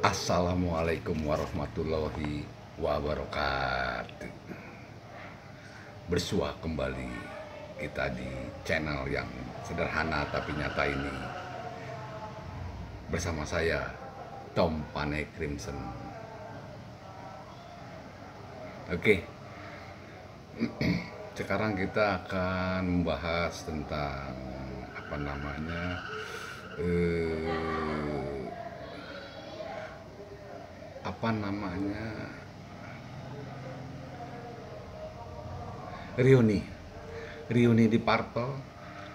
Assalamualaikum warahmatullahi wabarakatuh. Bersua kembali kita di channel yang sederhana tapi nyata ini, bersama saya Tom Pane Crimson. Oke, sekarang kita akan membahas tentang apa namanya reuni di Purple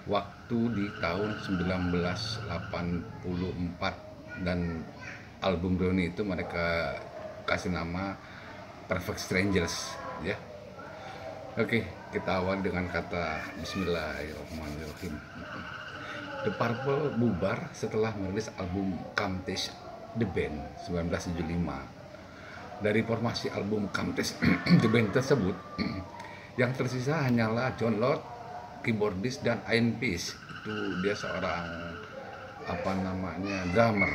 waktu di tahun 1984, dan album reuni itu mereka kasih nama Perfect Strangers ya. Oke, kita awal dengan kata Bismillahirrahmanirrahim. The Purple bubar setelah merilis album Come Taste the Band 1975. Dari formasi album Come Taste the Band tersebut, yang tersisa hanyalah Jon Lord, keyboardis, dan Ian Peace. Itu dia seorang drummer.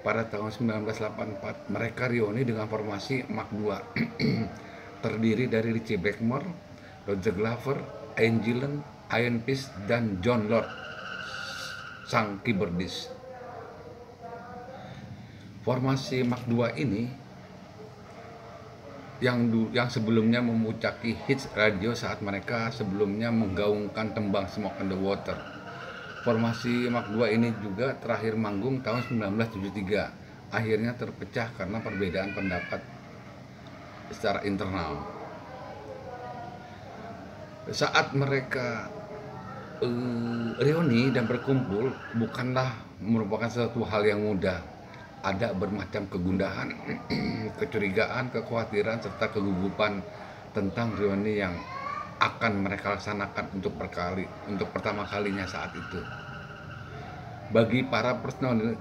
Pada tahun 1984 mereka reuni dengan formasi Mark II terdiri dari Ritchie Blackmore, Roger Glover, Ian Gillan, Ian Peace, dan Jon Lord sang keyboardis. Formasi Mark II ini yang sebelumnya memuncaki hits radio saat mereka sebelumnya menggaungkan tembang Smoke on the Water. Formasi Mark II ini juga terakhir manggung tahun 1973. Akhirnya terpecah karena perbedaan pendapat secara internal. Saat mereka reuni dan berkumpul bukanlah merupakan sesuatu hal yang mudah. Ada bermacam kegundahan, kecurigaan, kekhawatiran, serta kegugupan tentang reuni yang akan mereka laksanakan untuk pertama kalinya saat itu. Bagi para personel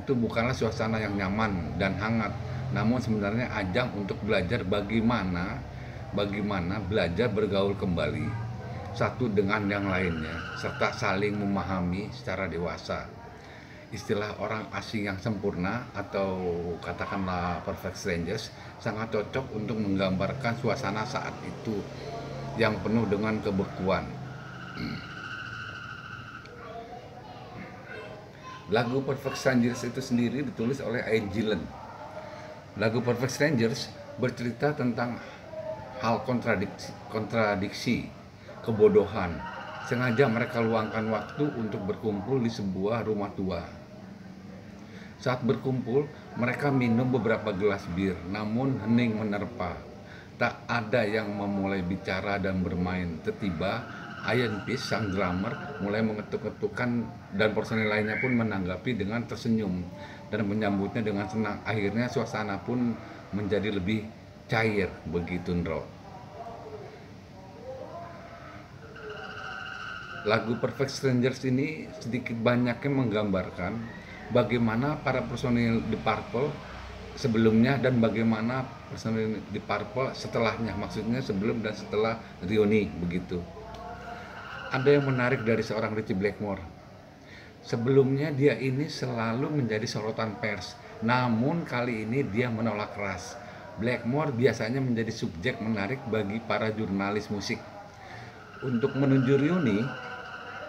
itu bukanlah suasana yang nyaman dan hangat, namun sebenarnya ajang untuk belajar bagaimana belajar bergaul kembali satu dengan yang lainnya, serta saling memahami secara dewasa. Istilah orang asing yang sempurna atau katakanlah Perfect Strangers sangat cocok untuk menggambarkan suasana saat itu yang penuh dengan kebekuan. Lagu Perfect Strangers itu sendiri ditulis oleh Ian Gillan. Lagu Perfect Strangers bercerita tentang hal kontradiksi, kebodohan. Sengaja mereka luangkan waktu untuk berkumpul di sebuah rumah tua. Saat berkumpul, mereka minum beberapa gelas bir, namun hening menerpa. Tak ada yang memulai bicara dan bermain. Tiba-tiba, Ian Peace, sang drummer, mulai mengetuk-ketukan, dan personel lainnya pun menanggapi dengan tersenyum dan menyambutnya dengan senang. Akhirnya suasana pun menjadi lebih cair, begitu Nro. Lagu Perfect Strangers ini sedikit banyaknya menggambarkan bagaimana para personil The Purple sebelumnya dan bagaimana personil The Purple setelahnya, maksudnya sebelum dan setelah reuni begitu. Ada yang menarik dari seorang Ritchie Blackmore. Sebelumnya dia ini selalu menjadi sorotan pers, namun kali ini dia menolak keras. Blackmore biasanya menjadi subjek menarik bagi para jurnalis musik. Untuk menuju reuni,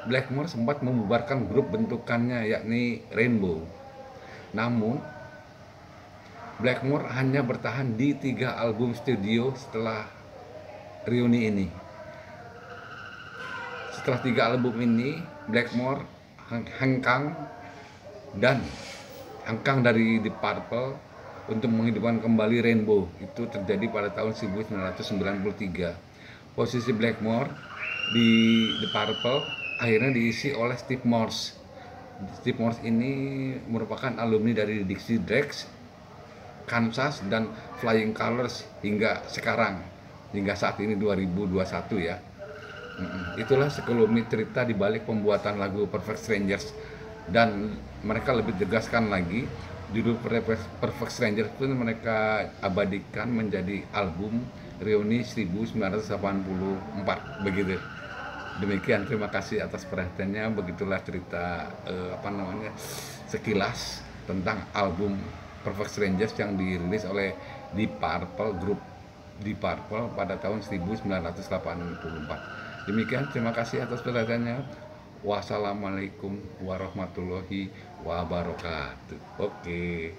Blackmore sempat membubarkan grup bentukannya yakni Rainbow. Namun Blackmore hanya bertahan di 3 album studio setelah reuni ini. Setelah 3 album ini, Blackmore hengkang dari The Purple untuk menghidupkan kembali Rainbow. Itu terjadi pada tahun 1993. Posisi Blackmore di The Purple akhirnya diisi oleh Steve Morse. Steve Morse ini merupakan alumni dari Dixie Dregs, Kansas, dan Flying Colours hingga saat ini 2021 ya. Itulah sekelumit cerita di balik pembuatan lagu Perfect Strangers, dan mereka lebih tegaskan lagi judul Perfect Strangers pun mereka abadikan menjadi album reuni 1984 begitu. Demikian, terima kasih atas perhatiannya. Begitulah cerita sekilas tentang album Perfect Strangers yang dirilis oleh Deep Purple, grup Deep Purple pada tahun 1984. Demikian, terima kasih atas perhatiannya. Wassalamualaikum warahmatullahi wabarakatuh. Oke.